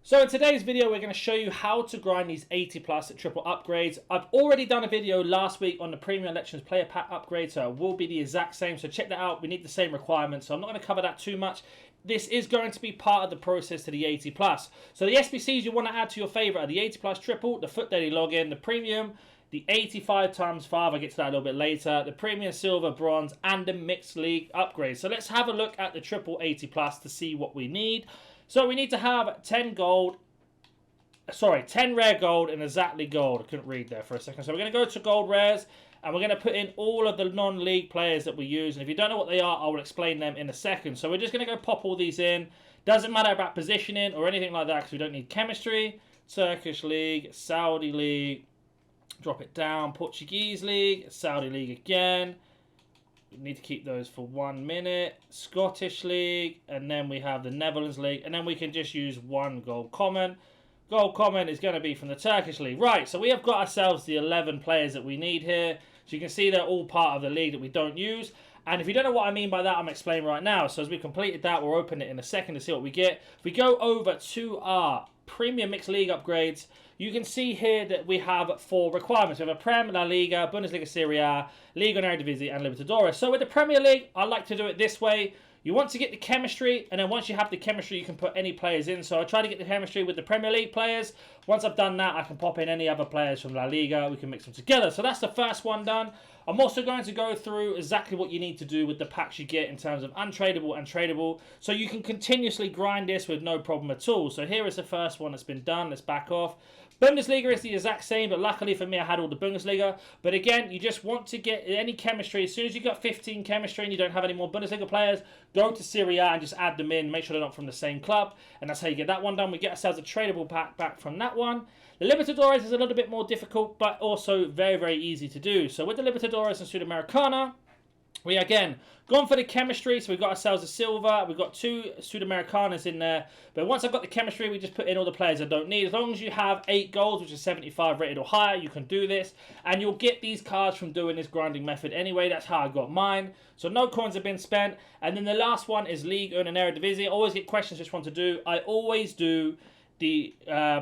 So in today's video, we're going to show you how to grind these 80 plus triple upgrades. I've already done a video last week on the Premium Elections player pack upgrade, so it will be the exact same. So check that out. We need the same requirements, so I'm not going to cover that too much. This is going to be part of the process to the 80 plus. So the SBCs you want to add to your favorite are the 80 plus triple, the Foot Daily Login, the Premium, the 85 times 5, I'll get to that a little bit later, the Premium Silver, Bronze, and the Mixed League upgrade. So let's have a look at the triple 80 plus to see what we need. So we need to have 10 rare gold and exactly gold. I couldn't read there for a second. So we're going to go to gold rares and we're going to put in all of the non-league players that we use. And if you don't know what they are, I will explain them in a second. So we're just going to go pop all these in. Doesn't matter about positioning or anything like that because we don't need chemistry. Turkish League, Saudi League, drop it down, Portuguese League, Saudi League again. We need to keep those for 1 minute. Scottish League, and then we have the Netherlands League, and then we can just use one gold common. Gold common is going to be from the Turkish League. Right, so we have got ourselves the 11 players that we need here. So you can see they're all part of the league that we don't use. And if you don't know what I mean by that, I'm explaining right now. So as we completed that, we'll open it in a second to see what we get. If we go over to our Premium Mixed League upgrades, you can see here that we have 4 requirements. We have a Prem, La Liga, Bundesliga Serie A, Liga and Eredivisie, and Libertadores. So with the Premier League, I like to do it this way. You want to get the chemistry, and then once you have the chemistry, you can put any players in. So I try to get the chemistry with the Premier League players. Once I've done that, I can pop in any other players from La Liga. We can mix them together. So that's the first one done. I'm also going to go through exactly what you need to do with the packs you get in terms of untradeable and tradable. So you can continuously grind this with no problem at all. So here is the first one that's been done. Let's back off. Bundesliga is the exact same, but luckily for me, I had all the Bundesliga. But again, you just want to get any chemistry. As soon as you got 15 chemistry and you don't have any more Bundesliga players, go to Serie A and just add them in. Make sure they're not from the same club. And that's how you get that one done. We get ourselves a tradable pack back from that one. The Libertadores is a little bit more difficult, but also very, very easy to do. So with the Libertadores and Sudamericana, we again gone for the chemistry, so we've got ourselves a silver. We've got 2 Sudamericanas in there. But once I've got the chemistry, we just put in all the players I don't need. As long as you have 8 golds, which is 75 rated or higher, you can do this. And you'll get these cards from doing this grinding method anyway. That's how I got mine. So no coins have been spent. And then the last one is Liga and Eredivisie. I always get questions which one to do. I always do the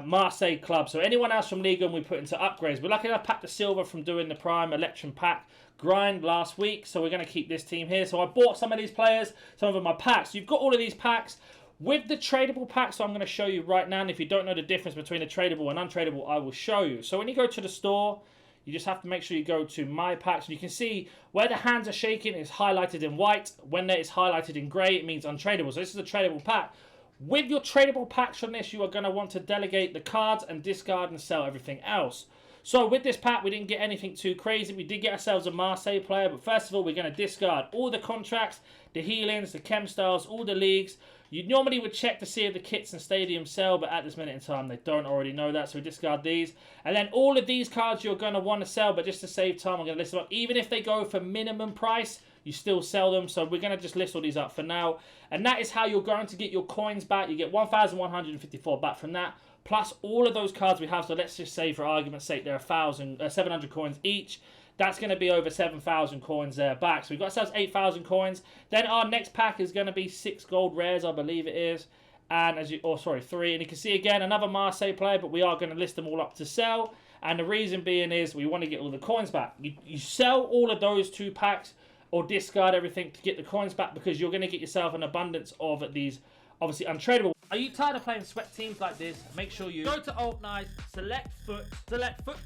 Marseille club. So anyone else from Liga we put into upgrades. We're lucky enough to pack the silver from doing the Prime Election pack grind last week. So we're going to keep this team here. So I bought some of these players. Some of them are packs. You've got all of these packs with the tradable packs. So I'm going to show you right now. And if you don't know the difference between a tradable and untradable, I will show you. So when you go to the store, you just have to make sure you go to My Packs. And you can see where the hands are shaking is highlighted in white. When it is highlighted in grey, it means untradable. So this is a tradable pack. With your tradable packs from this, you are going to want to delegate the cards and discard and sell everything else. So with this pack, we didn't get anything too crazy. We did get ourselves a Marseille player, but first of all, we're going to discard all the contracts, the healings, the chem styles, all the leagues. You normally would check to see if the kits and stadiums sell, but at this minute in time, they don't already know that, so we discard these. And then all of these cards you're going to want to sell, but just to save time, I'm going to list them up. Even if they go for minimum price, you still sell them, so we're going to just list all these up for now. And that is how you're going to get your coins back. You get 1,154 back from that, plus all of those cards we have. So let's just say, for argument's sake, they're 700 coins each. That's going to be over 7,000 coins there back. So we've got ourselves 8,000 coins. Then our next pack is going to be 6 gold rares, I believe it is. And 3. And you can see again, another Marseille player, but we are going to list them all up to sell. And the reason being is we want to get all the coins back. You sell all of those 2 packs or discard everything to get the coins back, because you're going to get yourself an abundance of these, obviously, untradeable. Are you tired of playing sweat teams like this? Make sure you go to Alt Nice, select Foot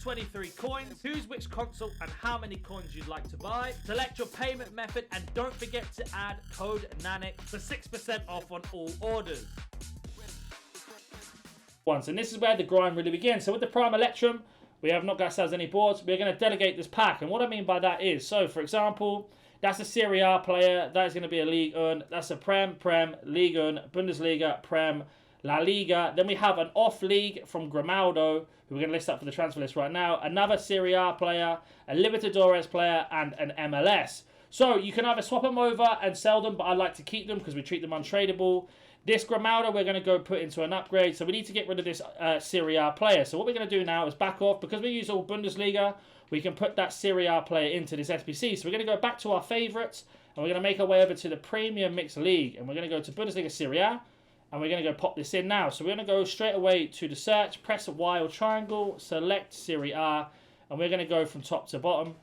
23 coins, choose which console and how many coins you'd like to buy, select your payment method, and don't forget to add code NaNNiK for 6% off on all orders. And this is where the grind really begins. So with the Prime Electrum, we have not got ourselves any boards. We're going to delegate this pack, and what I mean by that is, so for example, that's a Serie A player. That is going to be a Ligue 1. That's a Prem, Ligue 1, Bundesliga, Prem, La Liga. Then we have an off-league from Grimaldo, who we're going to list up for the transfer list right now. Another Serie A player, a Libertadores player, and an MLS. So you can either swap them over and sell them, but I like to keep them because we treat them untradeable. This Grimaldo we're going to go put into an upgrade. So we need to get rid of this Serie A player. So what we're going to do now is back off. Because we use all Bundesliga, we can put that Serie A player into this SBC. So we're going to go back to our favourites. And we're going to make our way over to the Premium Mixed League. And we're going to go to Bundesliga Serie A. And we're going to go pop this in now. So we're going to go straight away to the search, press Y or triangle, select Serie A, and we're going to go from top to bottom.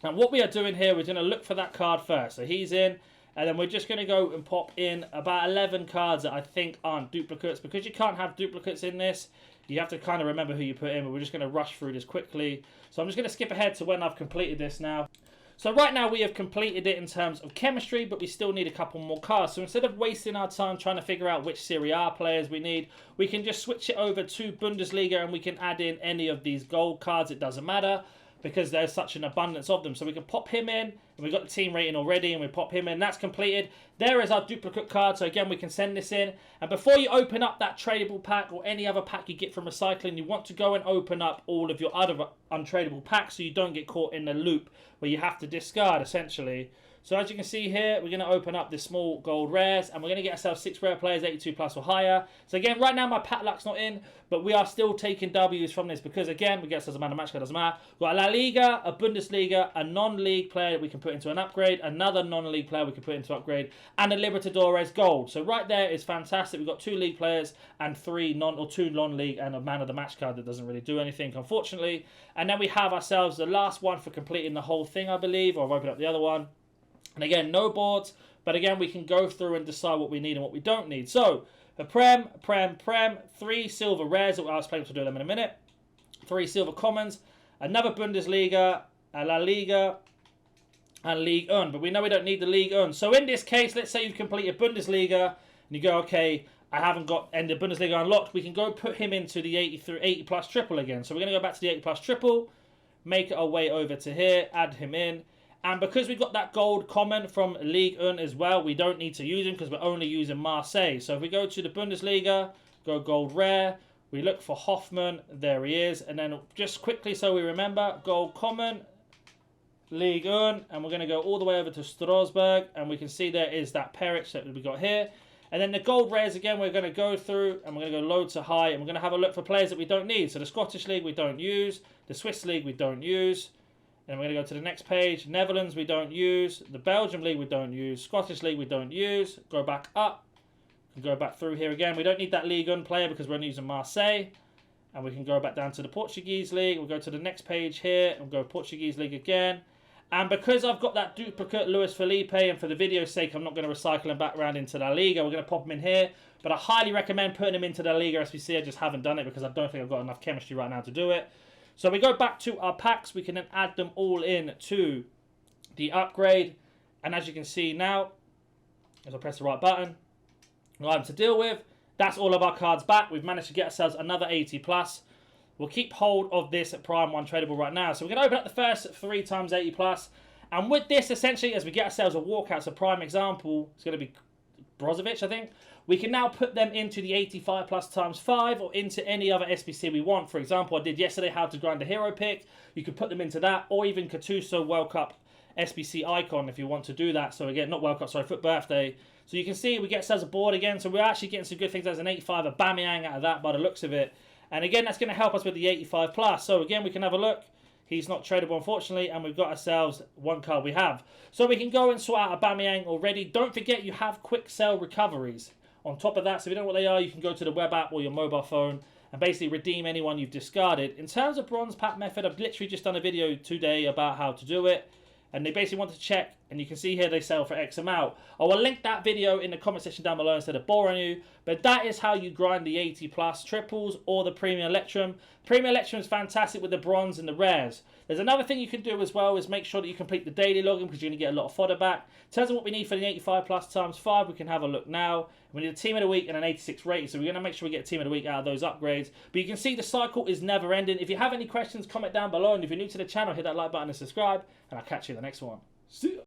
And what we are doing here, we're going to look for that card first. So he's in, and then we're just going to go and pop in about 11 cards that I think aren't duplicates. Because you can't have duplicates in this, you have to kind of remember who you put in, but we're just going to rush through this quickly. So I'm just going to skip ahead to when I've completed this now. So right now we have completed it in terms of chemistry, but we still need a couple more cards. So instead of wasting our time trying to figure out which Serie A players we need, we can just switch it over to Bundesliga and we can add in any of these gold cards. It doesn't matter because there's such an abundance of them. So we can pop him in, and we've got the team rating already, and we pop him in. That's completed. There is our duplicate card. So again, we can send this in. And before you open up that tradable pack or any other pack you get from recycling, you want to go and open up all of your other untradeable packs so you don't get caught in the loop where you have to discard, essentially. So as you can see here, we're going to open up the small gold rares, and we're going to get ourselves 6 rare players, 82 plus or higher. So again, right now my pack luck's not in, but we are still taking W's from this because again, we get ourselves a man of match card, doesn't matter. We've got a La Liga, a Bundesliga, a non-league player that we can put into an upgrade, another non-league player we can put into upgrade, and a Libertadores gold. So right there is fantastic. We've got 2 league players and 2 non-league and a man of the match card that doesn't really do anything, unfortunately. And then we have ourselves the last one for completing the whole thing, I believe, or I've opened up the other one. And again, no boards, but again, we can go through and decide what we need and what we don't need. So, the Prem, 3 silver rares, I'll explain to do them in a minute, 3 silver commons, another Bundesliga, a La Liga, and Ligue 1. But we know we don't need the Ligue 1. So in this case, let's say you've completed Bundesliga, and you go, okay, I haven't got the Bundesliga unlocked, we can go put him into the 80 plus triple again. So we're going to go back to the 80 plus triple, make our way over to here, add him in. And because we've got that gold common from Ligue 1 as well, we don't need to use him because we're only using Marseille. So if we go to the Bundesliga, go gold rare, we look for Hoffman, there he is. And then just quickly so we remember, gold common, Ligue 1, and we're going to go all the way over to Strasbourg. And we can see there is that Peric that we got here. And then the gold rares again, we're going to go through and we're going to go low to high. And we're going to have a look for players that we don't need. So the Scottish League we don't use, the Swiss League we don't use. Then we're going to go to the next page. Netherlands we don't use. The Belgium League we don't use. Scottish League we don't use. Go back up. And go back through here again. We don't need that Ligue 1 player because we're only using Marseille. And we can go back down to the Portuguese League. We'll go to the next page here and go Portuguese League again. And because I've got that duplicate Luis Felipe, and for the video's sake, I'm not going to recycle him back around into La Liga. We're going to pop him in here. But I highly recommend putting him into La Liga SBC. I just haven't done it because I don't think I've got enough chemistry right now to do it. So we go back to our packs. We can then add them all in to the upgrade. And as you can see now, as I press the right button, item to deal with. That's all of our cards back. We've managed to get ourselves another 80 plus. We'll keep hold of this at Prime 1 tradable right now. So we're going to open up the first 3 times 80 plus. And with this, essentially, as we get ourselves a walkout, so prime example, it's going to be Brozovic, I think. We can now put them into the 85 plus times 5 or into any other SBC we want. For example, I did yesterday how to grind a hero pick. You could put them into that, or even Gattuso World Cup SBC icon if you want to do that. So again, not World Cup, sorry, Foot Birthday. So you can see we get ourselves a board again. So we're actually getting some good things. There's an 85 Aubameyang out of that by the looks of it. And again, that's going to help us with the 85 plus. So again, we can have a look. He's not tradable, unfortunately, and we've got ourselves 1 card we have. So we can go and sort out Aubameyang already. Don't forget you have quick sell recoveries. On top of that, so if you don't know what they are, you can go to the web app or your mobile phone and basically redeem anyone you've discarded. In terms of bronze pack method, I've literally just done a video today about how to do it. And they basically want to check, and you can see here they sell for X amount. I will link that video in the comment section down below instead of boring you. But that is how you grind the 80 plus triples or the Premium Electrum. Premium Electrum is fantastic with the bronze and the rares. There's another thing you can do as well is make sure that you complete the daily login because you're going to get a lot of fodder back. In terms of what we need for the 85 plus times 5, we can have a look now. We need a team of the week and an 86 rating, so we're going to make sure we get a team of the week out of those upgrades. But you can see the cycle is never ending. If you have any questions, comment down below. And if you're new to the channel, hit that like button and subscribe. And I'll catch you in the next one. See ya.